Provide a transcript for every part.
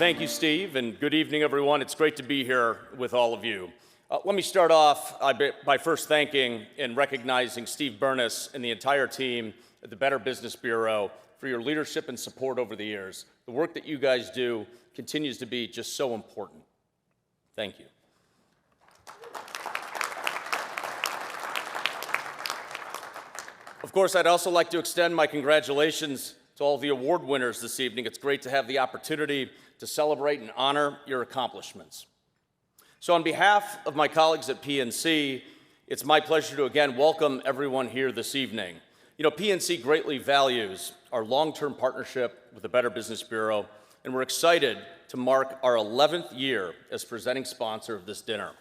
Thank you, Steve, and good evening, everyone. It's great to be here with all of you. Let me start off by first thanking and recognizing Steve Burness and the entire team at the Better Business Bureau for your leadership and support over the years. The work that you guys do continues to be just so important. Thank you. Of course, I'd also like to extend my congratulations to all the award winners this evening. It's great to have the opportunity to celebrate and honor your accomplishments. So on behalf of my colleagues at PNC, it's my pleasure to again welcome everyone here this evening. You know, PNC greatly values our long-term partnership with the Better Business Bureau, and we're excited to mark our 11th year as presenting sponsor of this dinner.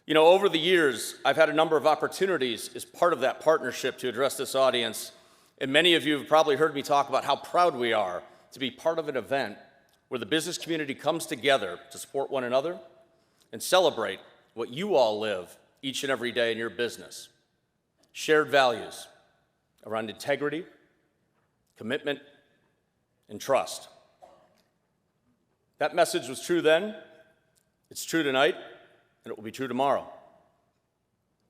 You know, over the years, I've had a number of opportunities as part of that partnership to address this audience, and many of you have probably heard me talk about how proud we are to be part of an event where the business community comes together to support one another and celebrate what you all live each and every day in your business. Shared values around integrity, commitment, and trust. That message was true then, it's true tonight, and it will be true tomorrow.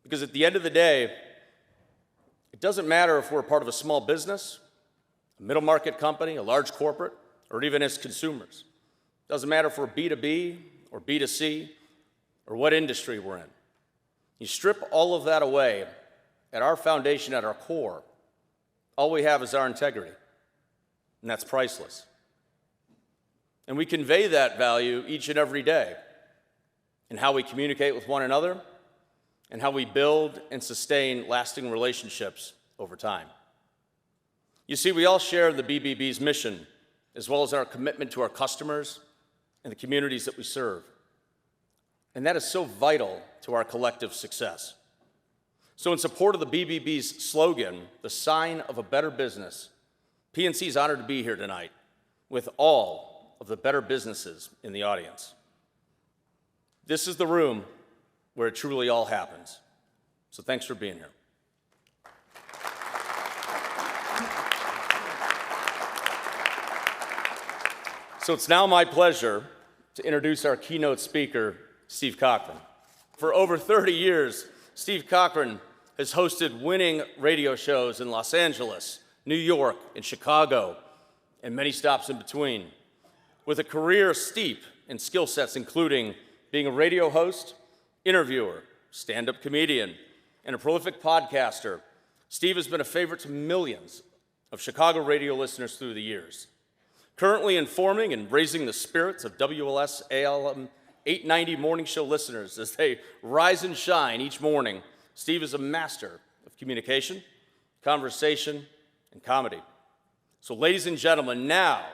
Because at the end of the day, it doesn't matter if we're part of a small business, a middle market company, a large corporate, or even as consumers. It doesn't matter if we're B2B or B2C or what industry we're in. You strip all of that away, at our foundation, at our core, all we have is our integrity, and that's priceless. And we convey that value each and every day in how we communicate with one another and how we build and sustain lasting relationships over time. You see, we all share the BBB's mission, as well as our commitment to our customers and the communities that we serve. And that is so vital to our collective success. So in support of the BBB's slogan, the sign of a better business, PNC is honored to be here tonight with all of the better businesses in the audience. This is the room where it truly all happens. So thanks for being here. So it's now my pleasure to introduce our keynote speaker, Steve Cochran. For over 30 years, Steve Cochran has hosted winning radio shows in Los Angeles, New York, and Chicago, and many stops in between. With a career steep in skill sets including being a radio host, interviewer, stand-up comedian, and a prolific podcaster, Steve has been a favorite to millions of Chicago radio listeners through the years. Currently informing and raising the spirits of WLS AM 890 morning show listeners as they rise and shine each morning, Steve is a master of communication, conversation, and comedy. So ladies and gentlemen, now,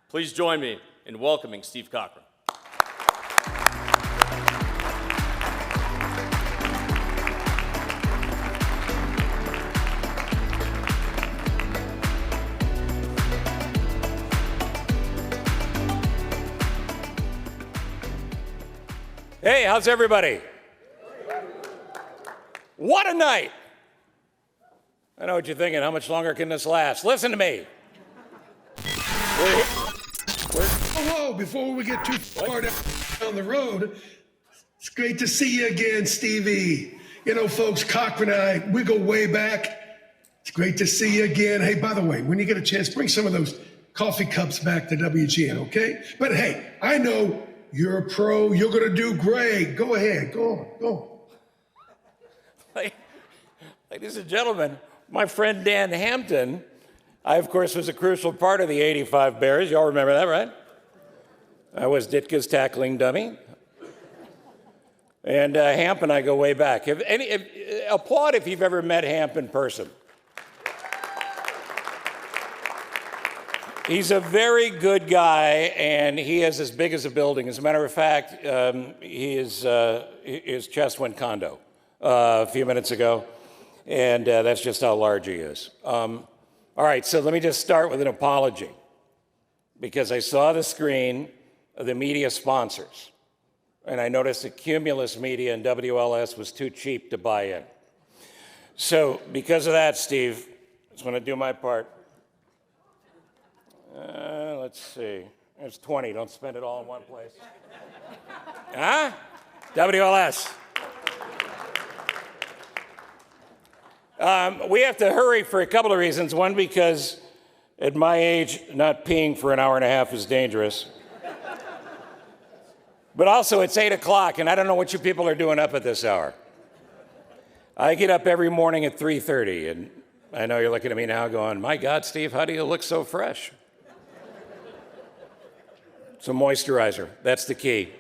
please join me in welcoming Steve Cochran. Hey, how's everybody? What a night! I know what you're thinking. How much longer can this last? Listen to me. Whoa, before we get too far down the road, it's great to see you again, Stevie. You know, folks, Cochran and I, we go way back. It's great to see you again. Hey, by the way, when you get a chance, bring some of those coffee cups back to WGN, okay? But hey, I know you're a pro. You're going to do great. Go ahead. Go on. Ladies and gentlemen, my friend Dan Hampton, I, of course, was a crucial part of the 85 Bears. Y'all remember that, right? I was Ditka's tackling dummy. And Hamp and I go way back. Applaud if you've ever met Hamp in person. He's a very good guy, and he is as big as a building. As a matter of fact, his chest went condo a few minutes ago, and that's just how large he is. All right, so let me just start with an apology, because I saw the screen of the media sponsors, and I noticed that Cumulus Media and WLS was too cheap to buy in. So because of that, Steve, I just want to do my part. Let's see. There's 20. Don't spend it all in one place. Huh? WLS. We have to hurry for a couple of reasons. One, because at my age, not peeing for an hour and a half is dangerous. But also, it's 8 o'clock, and I don't know what you people are doing up at this hour. I get up every morning at 3:30, and I know you're looking at me now going, my God, Steve, how do you look so fresh? Some moisturizer, that's the key.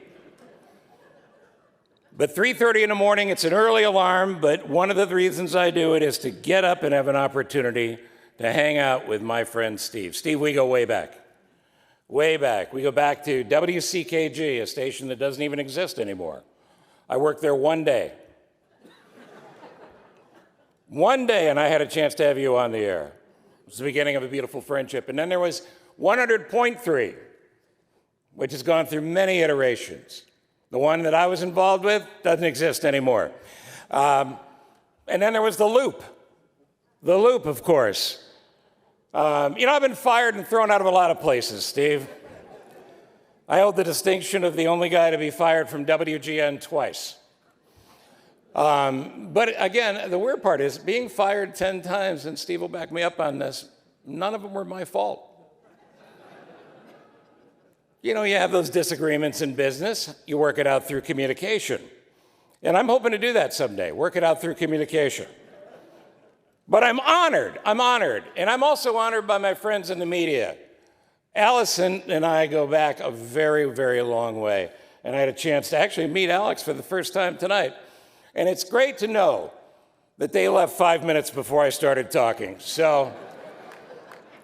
But 3:30 in the morning, it's an early alarm, but one of the reasons I do it is to get up and have an opportunity to hang out with my friend Steve. Steve, we go way back. Way back. We go back to WCKG, a station that doesn't even exist anymore. I worked there one day. One day, and I had a chance to have you on the air. It was the beginning of a beautiful friendship. And then there was 100.3, which has gone through many iterations. The one that I was involved with doesn't exist anymore. And then there was the Loop. The Loop, of course. I've been fired and thrown out of a lot of places, Steve. I hold the distinction of the only guy to be fired from WGN twice. But again, the weird part is being fired 10 times, and Steve will back me up on this, none of them were my fault. You have those disagreements in business, you work it out through communication. And I'm hoping to do that someday, work it out through communication. But I'm honored, and I'm also honored by my friends in the media. Allison and I go back a very, very long way, and I had a chance to actually meet Alex for the first time tonight. And it's great to know that they left 5 minutes before I started talking. So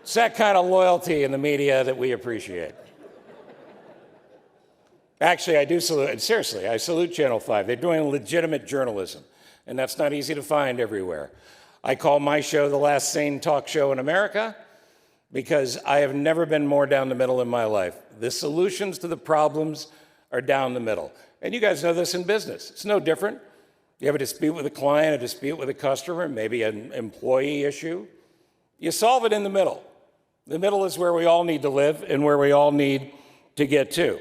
it's that kind of loyalty in the media that we appreciate. Actually, I do salute, and seriously, I salute Channel 5. They're doing legitimate journalism, and that's not easy to find everywhere. I call my show the last sane talk show in America because I have never been more down the middle in my life. The solutions to the problems are down the middle. And you guys know this in business. It's no different. You have a dispute with a client, a dispute with a customer, maybe an employee issue. You solve it in the middle. The middle is where we all need to live and where we all need to get to.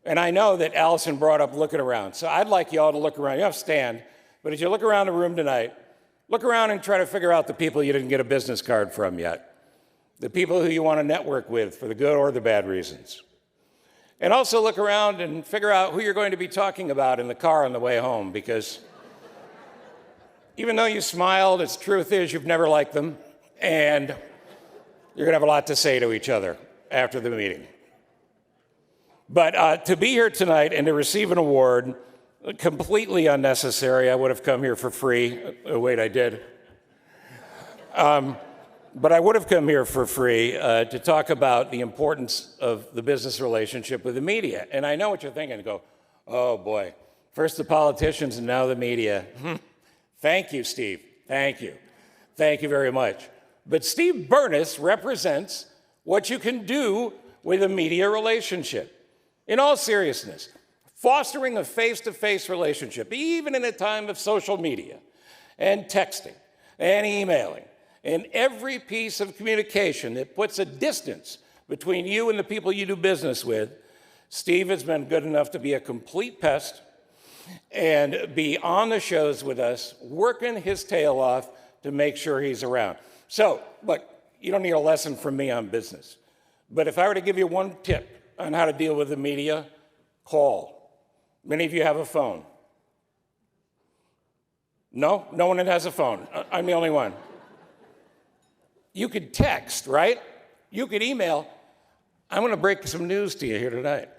And I know that Allison brought up looking around. So I'd like you all to look around. You don't have to stand, but as you look around the room tonight, look around and try to figure out the people you didn't get a business card from yet. The people who you want to network with for the good or the bad reasons. And also look around and figure out who you're going to be talking about in the car on the way home, because even though you smiled, the truth is you've never liked them, and you're going to have a lot to say to each other after the meeting. But to be here tonight and to receive an award, completely unnecessary. I would have come here for free. Oh, wait, I did. But I would have come here for free to talk about the importance of the business relationship with the media. And I know what you're thinking. Go, oh boy, first the politicians and now the media. Thank you, Steve. Thank you. Thank you very much. But Steve Burness represents what you can do with a media relationship. In all seriousness, fostering a face-to-face relationship, even in a time of social media and texting and emailing, and every piece of communication that puts a distance between you and the people you do business with, Steve has been good enough to be a complete pest and be on the shows with us, working his tail off to make sure he's around. So, look, you don't need a lesson from me on business. But if I were to give you one tip on how to deal with the media, call. Many of you have a phone. No? No one has a phone. I'm the only one. You could text, right? You could email. I'm going to break some news to you here tonight.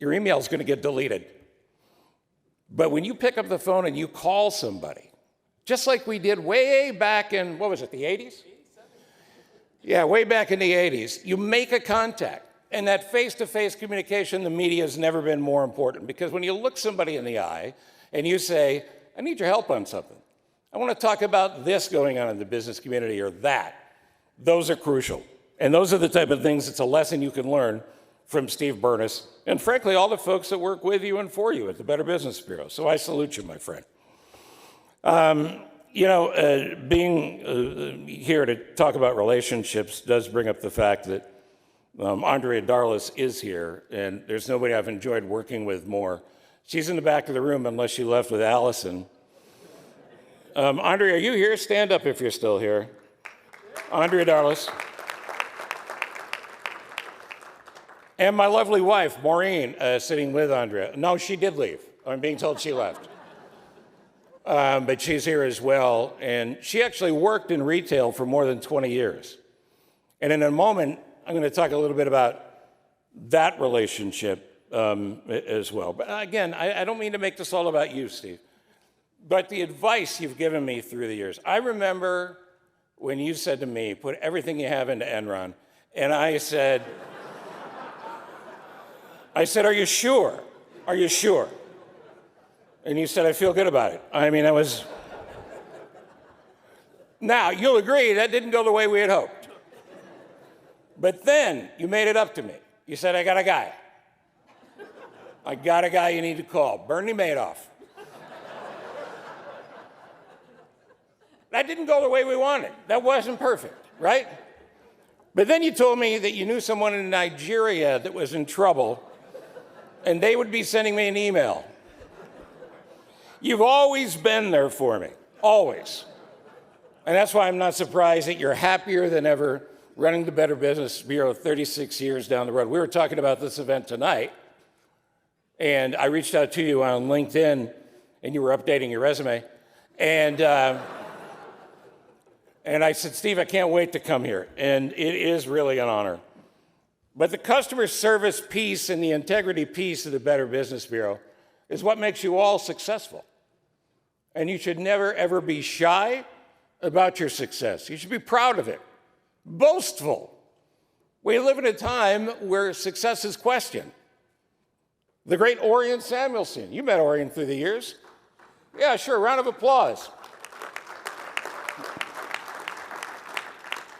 Your email is going to get deleted. But when you pick up the phone and you call somebody, just like we did way back in, what was it, the 80s? Yeah, way back in the 80s, you make a contact. And that face-to-face communication, the media has never been more important, because when you look somebody in the eye and you say, I need your help on something. I want to talk about this going on in the business community or that. Those are crucial. And those are the type of things, it's a lesson you can learn from Steve Burness and frankly, all the folks that work with you and for you at the Better Business Bureau. So I salute you, my friend. Being here to talk about relationships does bring up the fact that Andrea Darlis is here, and there's nobody I've enjoyed working with more. She's in the back of the room unless she left with Allison. Andrea, are you here? Stand up if you're still here. Andrea Darlis. And my lovely wife, Maureen, sitting with Andrea. No, she did leave. I'm being told she left. But she's here as well. And she actually worked in retail for more than 20 years. And in a moment, I'm going to talk a little bit about that relationship as well. But again, I don't mean to make this all about you, Steve, but the advice you've given me through the years. I remember when you said to me, put everything you have into Enron. And I said, are you sure? Are you sure? And you said, I feel good about it. I mean, that was... Now, you'll agree that didn't go the way we had hoped. But then you made it up to me. You said, I got a guy. I got a guy you need to call, Bernie Madoff. That didn't go the way we wanted. That wasn't perfect, right? But then you told me that you knew someone in Nigeria that was in trouble, and they would be sending me an email. You've always been there for me, always. And that's why I'm not surprised that you're happier than ever running the Better Business Bureau 36 years down the road. We were talking about this event tonight, and I reached out to you on LinkedIn, and you were updating your resume. And I said, Steve, I can't wait to come here. And it is really an honor. But the customer service piece and the integrity piece of the Better Business Bureau is what makes you all successful. And you should never, ever be shy about your success. You should be proud of it, boastful. We live in a time where success is questioned. The great Orion Samuelson, you met Orion through the years. Yeah, sure, round of applause.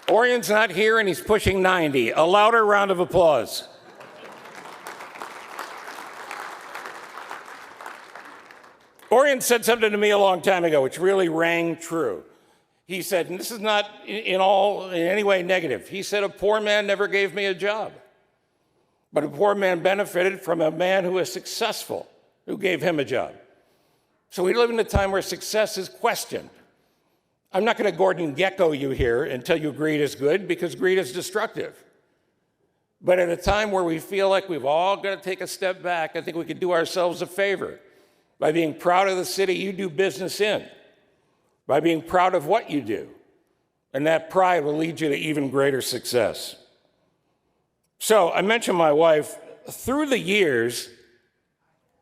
Orion's not here and he's pushing 90. A louder round of applause. Orion said something to me a long time ago which really rang true. He said, and this is not in any way negative, he said, a poor man never gave me a job, but a poor man benefited from a man who was successful, who gave him a job. So we live in a time where success is questioned. I'm not going to Gordon Gekko you here and tell you greed is good, because greed is destructive. But at a time where we feel like we've all got to take a step back, I think we could do ourselves a favor by being proud of the city you do business in, by being proud of what you do. And that pride will lead you to even greater success. So I mentioned my wife. Through the years,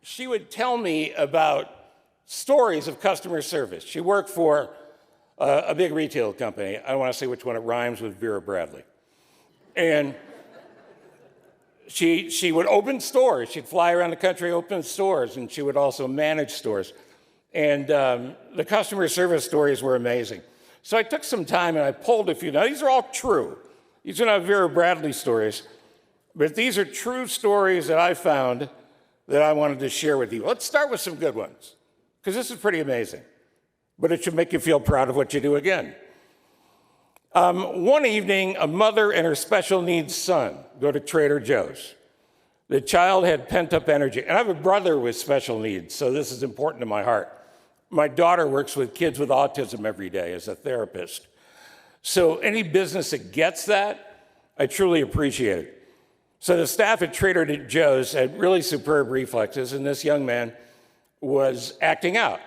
she would tell me about stories of customer service. She worked for a big retail company. I don't want to say which one. It rhymes with Vera Bradley. And she would open stores. She'd fly around the country, open stores, and she would also manage stores. And the customer service stories were amazing. So I took some time and I pulled a few. Now, these are all true. These are not Vera Bradley stories, but these are true stories that I found that I wanted to share with you. Let's start with some good ones, because this is pretty amazing. But it should make you feel proud of what you do again. One evening, a mother and her special needs son go to Trader Joe's. The child had pent-up energy. And I have a brother with special needs, so this is important to my heart. My daughter works with kids with autism every day as a therapist. So any business that gets that, I truly appreciate it. So the staff at Trader Joe's had really superb reflexes, and this young man was acting out.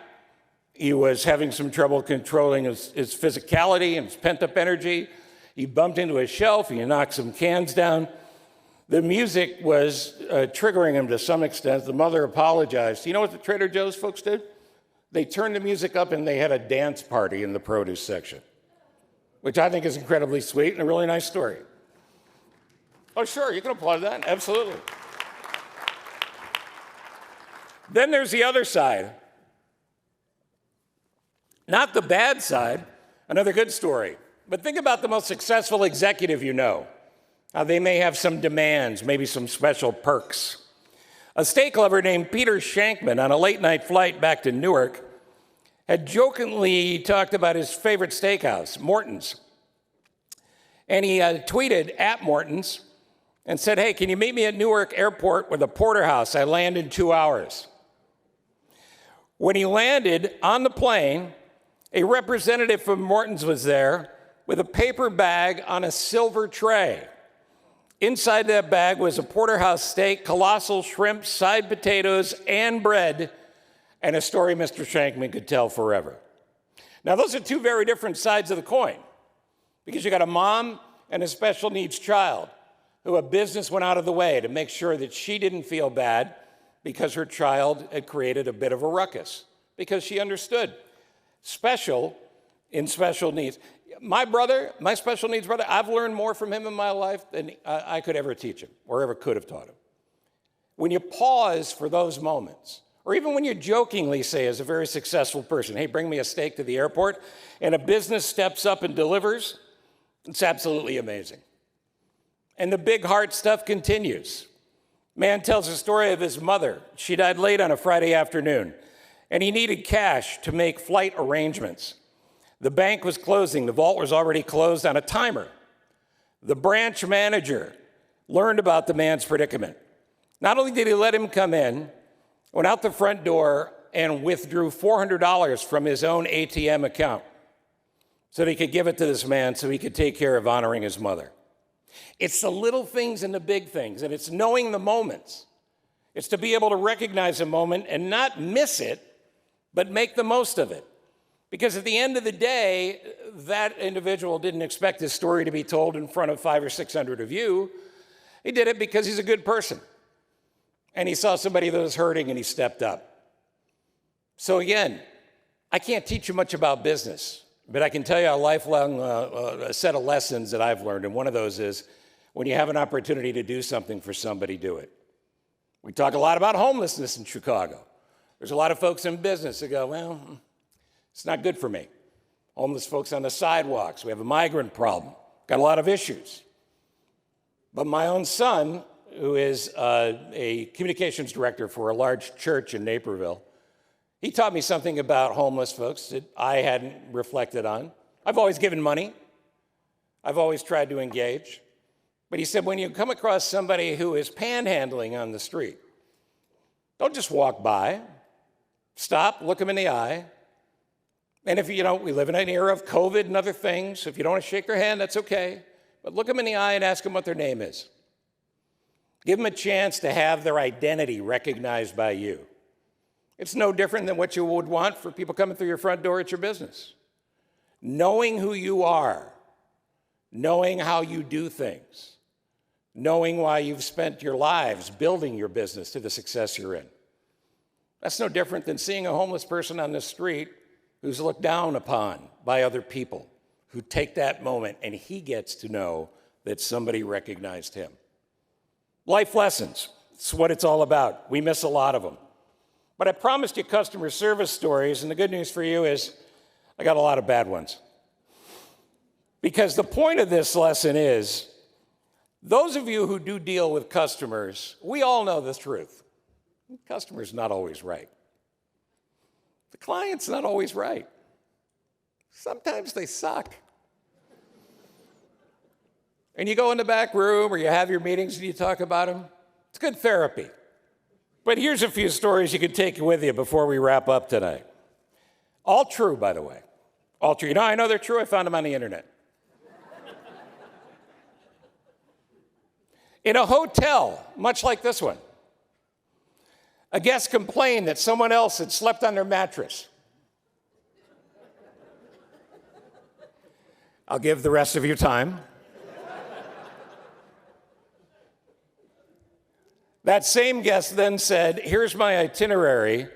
He was having some trouble controlling his physicality and his pent-up energy. He bumped into a shelf. He knocked some cans down. The music was triggering him to some extent. The mother apologized. You know what the Trader Joe's folks did? They turned the music up and they had a dance party in the produce section, which I think is incredibly sweet and a really nice story. Oh, sure, you can applaud that. Absolutely. Then there's the other side. Not the bad side, another good story. But think about the most successful executive you know. They may have some demands, maybe some special perks. A steak lover named Peter Shankman on a late-night flight back to Newark had jokingly talked about his favorite steakhouse, Morton's. And he tweeted at Morton's, and said, hey, can you meet me at Newark Airport with a porterhouse? I land in 2 hours. When he landed on the plane, a representative from Morton's was there with a paper bag on a silver tray. Inside that bag was a porterhouse steak, colossal shrimp, side potatoes, and bread, and a story Mr. Shankman could tell forever. Now, those are two very different sides of the coin, because you got a mom and a special needs child who a business went out of the way to make sure that she didn't feel bad because her child had created a bit of a ruckus, because she understood. Special in special needs. My brother, my special needs brother, I've learned more from him in my life than I could ever teach him or ever could have taught him. When you pause for those moments, or even when you jokingly say as a very successful person, hey, bring me a steak to the airport, and a business steps up and delivers, it's absolutely amazing. And the big heart stuff continues. Man tells a story of his mother. She died late on a Friday afternoon, and he needed cash to make flight arrangements. The bank was closing. The vault was already closed on a timer. The branch manager learned about the man's predicament. Not only did he let him come in, went out the front door and withdrew $400 from his own ATM account so that he could give it to this man so he could take care of honoring his mother. It's the little things and the big things, and it's knowing the moments. It's to be able to recognize a moment and not miss it, but make the most of it. Because at the end of the day, that individual didn't expect his story to be told in front of 500 or 600 of you. He did it because he's a good person. And he saw somebody that was hurting and he stepped up. So again, I can't teach you much about business, but I can tell you a lifelong set of lessons that I've learned. And one of those is when you have an opportunity to do something for somebody, do it. We talk a lot about homelessness in Chicago. There's a lot of folks in business that go, well, it's not good for me. Homeless folks on the sidewalks. We have a migrant problem. Got a lot of issues. But my own son, who is a communications director for a large church in Naperville, he taught me something about homeless folks that I hadn't reflected on. I've always given money. I've always tried to engage. But he said, when you come across somebody who is panhandling on the street, don't just walk by. Stop, look them in the eye. And if we live in an era of COVID and other things, if you don't want to shake their hand, that's okay. But look them in the eye and ask them what their name is. Give them a chance to have their identity recognized by you. It's no different than what you would want for people coming through your front door at your business. Knowing who you are, knowing how you do things, knowing why you've spent your lives building your business to the success you're in. That's no different than seeing a homeless person on the street who's looked down upon by other people who take that moment and he gets to know that somebody recognized him. Life lessons, it's what it's all about. We miss a lot of them. But I promised you customer service stories, and the good news for you is I got a lot of bad ones. Because the point of this lesson is, those of you who do deal with customers, we all know the truth. The customer's not always right. The client's not always right. Sometimes they suck. And you go in the back room or you have your meetings and you talk about them. It's good therapy. But here's a few stories you can take with you before we wrap up tonight. All true, by the way. All true. I know they're true. I found them on the internet. In a hotel, much like this one, a guest complained that someone else had slept on their mattress. I'll give the rest of you time. That same guest then said, here's my itinerary.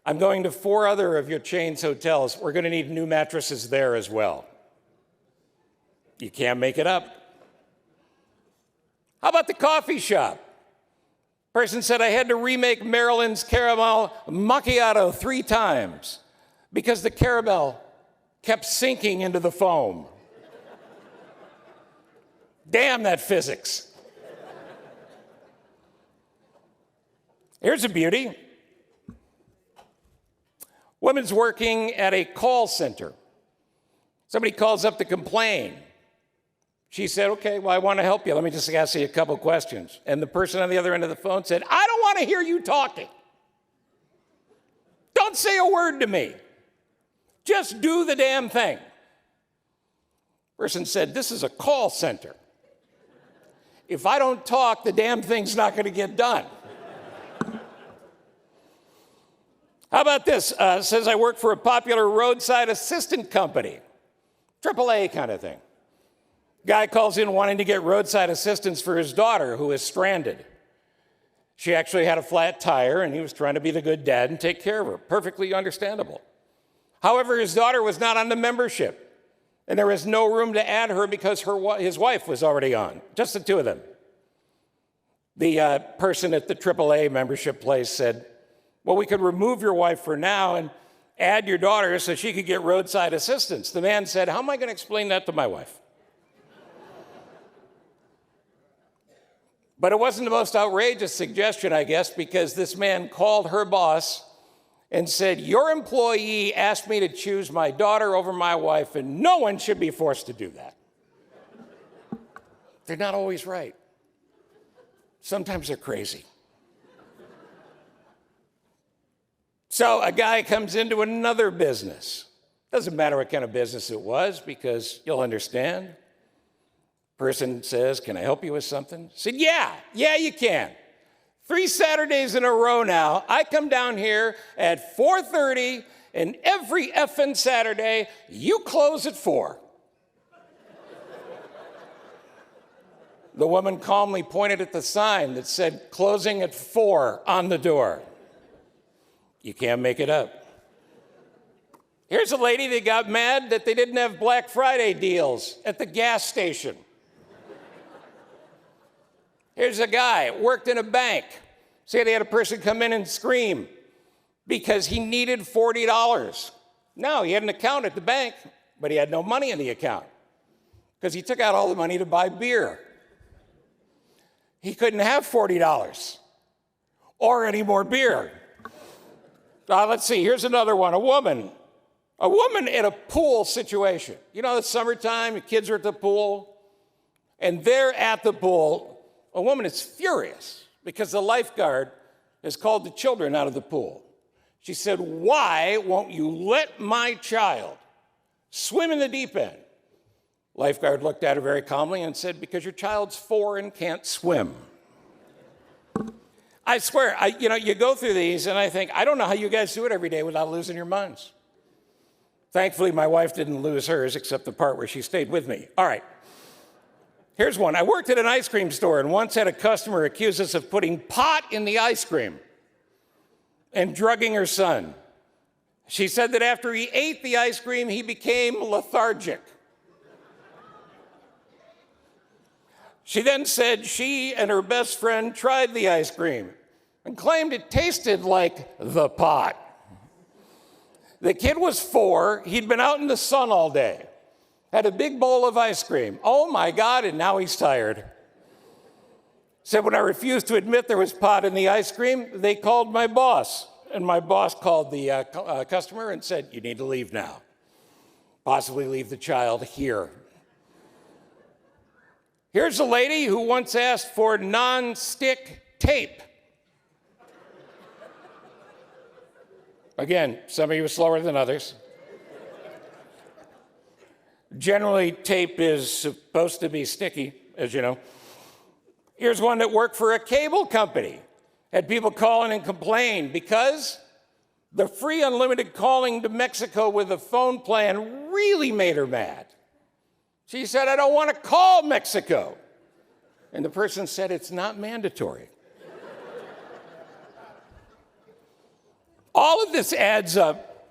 I'm going to 4 other of your chain's hotels. We're going to need new mattresses there as well. You can't make it up. How about the coffee shop? Person said, I had to remake Maryland's caramel macchiato 3 times because the caramel kept sinking into the foam. Damn that physics. Here's a beauty. Woman's working at a call center. Somebody calls up to complain. She said, okay, well, I want to help you. Let me just ask you a couple questions. And the person on the other end of the phone said, I don't want to hear you talking. Don't say a word to me. Just do the damn thing. Person said, this is a call center. If I don't talk, the damn thing's not going to get done. How about this? Says I work for a popular roadside assistant company. AAA kind of thing. Guy calls in wanting to get roadside assistance for his daughter who is stranded. She actually had a flat tire, and he was trying to be the good dad and take care of her. Perfectly understandable. However, his daughter was not on the membership, and there was no room to add her because his wife was already on, just the two of them. The person at the AAA membership place said, well, we could remove your wife for now and add your daughter so she could get roadside assistance. The man said, how am I going to explain that to my wife? But it wasn't the most outrageous suggestion, I guess, because this man called her boss and said, your employee asked me to choose my daughter over my wife, and no one should be forced to do that. They're not always right. Sometimes they're crazy. So a guy comes into another business. Doesn't matter what kind of business it was, because you'll understand. Person says, can I help you with something? Said, yeah, you can. 3 Saturdays in a row now, I come down here at 4:30, and every effing Saturday, you close at 4. The woman calmly pointed at the sign that said, closing at 4 on the door. You can't make it up. Here's a lady that got mad that they didn't have Black Friday deals at the gas station. Here's a guy, worked in a bank. Said he had a person come in and scream because he needed $40. No, he had an account at the bank, but he had no money in the account because he took out all the money to buy beer. He couldn't have $40 or any more beer. Let's see, here's another one. A woman in a pool situation. You know, it's summertime, the kids are at the pool, and they're at the pool. A woman is furious because the lifeguard has called the children out of the pool. She said, why won't you let my child swim in the deep end? Lifeguard looked at her very calmly and said, because your child's 4 and can't swim. I swear, you go through these and I think, I don't know how you guys do it every day without losing your minds. Thankfully, my wife didn't lose hers except the part where she stayed with me. All right. Here's one. I worked at an ice cream store and once had a customer accuse us of putting pot in the ice cream and drugging her son. She said that after he ate the ice cream, he became lethargic. She then said she and her best friend tried the ice cream and claimed it tasted like the pot. The kid was 4. He'd been out in the sun all day. Had a big bowl of ice cream. Oh my God, and now he's tired. Said when I refused to admit there was pot in the ice cream, they called my boss. And my boss called the customer and said, you need to leave now. Possibly leave the child here. Here's a lady who once asked for non-stick tape. Again, some of you are slower than others. Generally, tape is supposed to be sticky, as you know. Here's one that worked for a cable company. Had people call in and complain because the free unlimited calling to Mexico with a phone plan really made her mad. She said, I don't want to call Mexico. And the person said, it's not mandatory. All of this adds up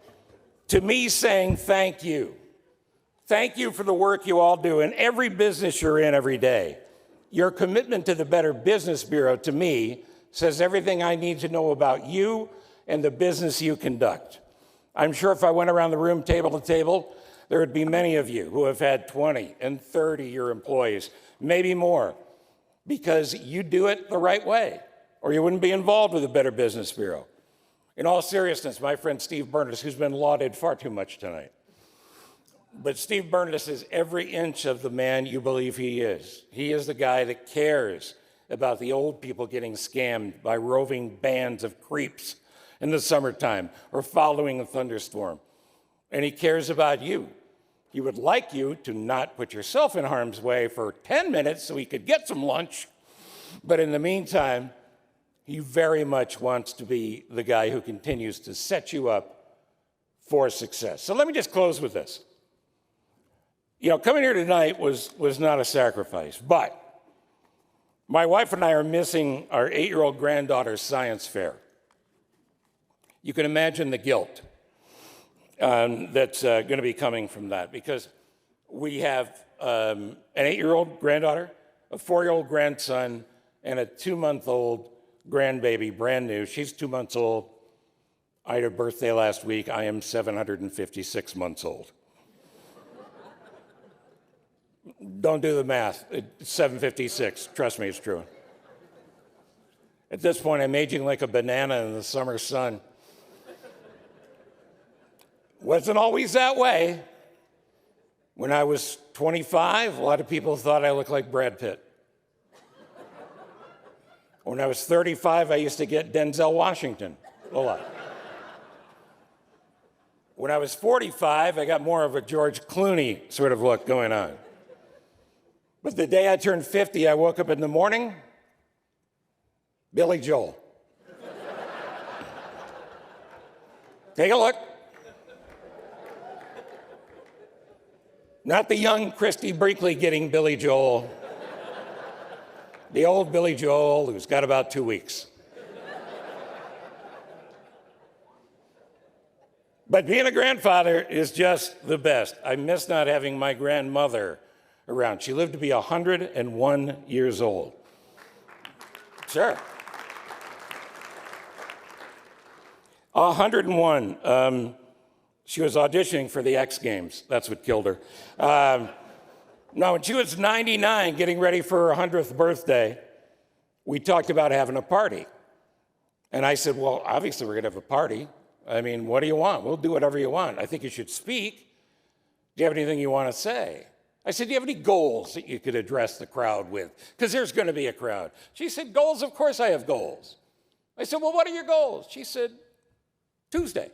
to me saying thank you. Thank you for the work you all do in every business you're in every day. Your commitment to the Better Business Bureau, to me, says everything I need to know about you and the business you conduct. I'm sure if I went around the room table to table, there would be many of you who have had 20 and 30-year employees, maybe more, because you do it the right way, or you wouldn't be involved with the Better Business Bureau. In all seriousness, my friend Steve Berners, who's been lauded far too much tonight, But Steve Burness is every inch of the man you believe he is. He is the guy that cares about the old people getting scammed by roving bands of creeps in the summertime or following a thunderstorm. And he cares about you. He would like you to not put yourself in harm's way for 10 minutes so he could get some lunch. But in the meantime, he very much wants to be the guy who continues to set you up for success. So let me just close with this. You know, coming here tonight was not a sacrifice, but my wife and I are missing our 8-year-old granddaughter's science fair. You can imagine the guilt that's going to be coming from that, because we have an 8-year-old granddaughter, a 4-year-old grandson, and a 2-month-old grandbaby, brand new. She's 2 months old. I had her birthday last week. I am 756 months old. Don't do the math. It's 756. Trust me, it's true. At this point, I'm aging like a banana in the summer sun. Wasn't always that way. When I was 25, a lot of people thought I looked like Brad Pitt. When I was 35, I used to get Denzel Washington a lot. When I was 45, I got more of a George Clooney sort of look going on. But the day I turned 50, I woke up in the morning, Billy Joel. Take a look. Not the young Christy Brinkley getting Billy Joel. The old Billy Joel who's got about 2 weeks. But being a grandfather is just the best. I miss not having my grandmother around. She lived to be 101 years old. Sure. 101. She was auditioning for the X Games. That's what killed her. Now, when she was 99, getting ready for her 100th birthday, we talked about having a party. And I said, well, obviously we're going to have a party. I mean, what do you want? We'll do whatever you want. I think you should speak. Do you have anything you want to say? I said, do you have any goals that you could address the crowd with? Because there's going to be a crowd. She said, goals? Of course I have goals. I said, well, what are your goals? She said, Tuesday.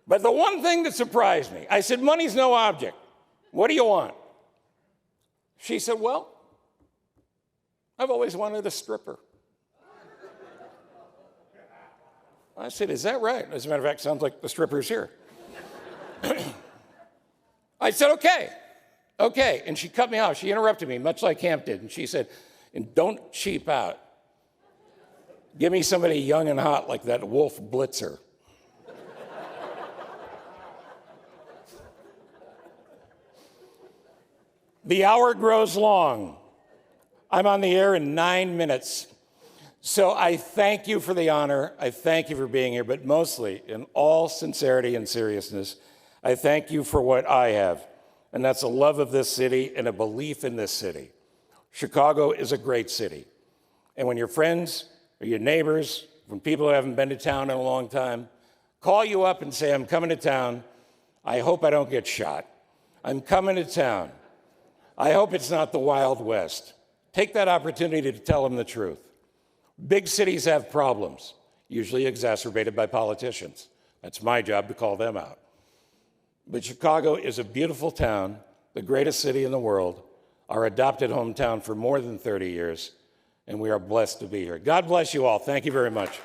But the one thing that surprised me, I said, money's no object. What do you want? She said, well, I've always wanted a stripper. I said, is that right? As a matter of fact, sounds like the stripper's here. I said, okay. And she cut me off. She interrupted me, much like Camp did. And she said, and don't cheap out. Give me somebody young and hot like that Wolf Blitzer. The hour grows long. I'm on the air in 9 minutes. So I thank you for the honor. I thank you for being here, but mostly, in all sincerity and seriousness, I thank you for what I have, and that's a love of this city and a belief in this city. Chicago is a great city, and when your friends or your neighbors, when people who haven't been to town in a long time, call you up and say, I'm coming to town, I hope I don't get shot. I'm coming to town. I hope it's not the Wild West. Take that opportunity to tell them the truth. Big cities have problems, usually exacerbated by politicians. That's my job to call them out. But Chicago is a beautiful town, the greatest city in the world, our adopted hometown for more than 30 years, and we are blessed to be here. God bless you all. Thank you very much.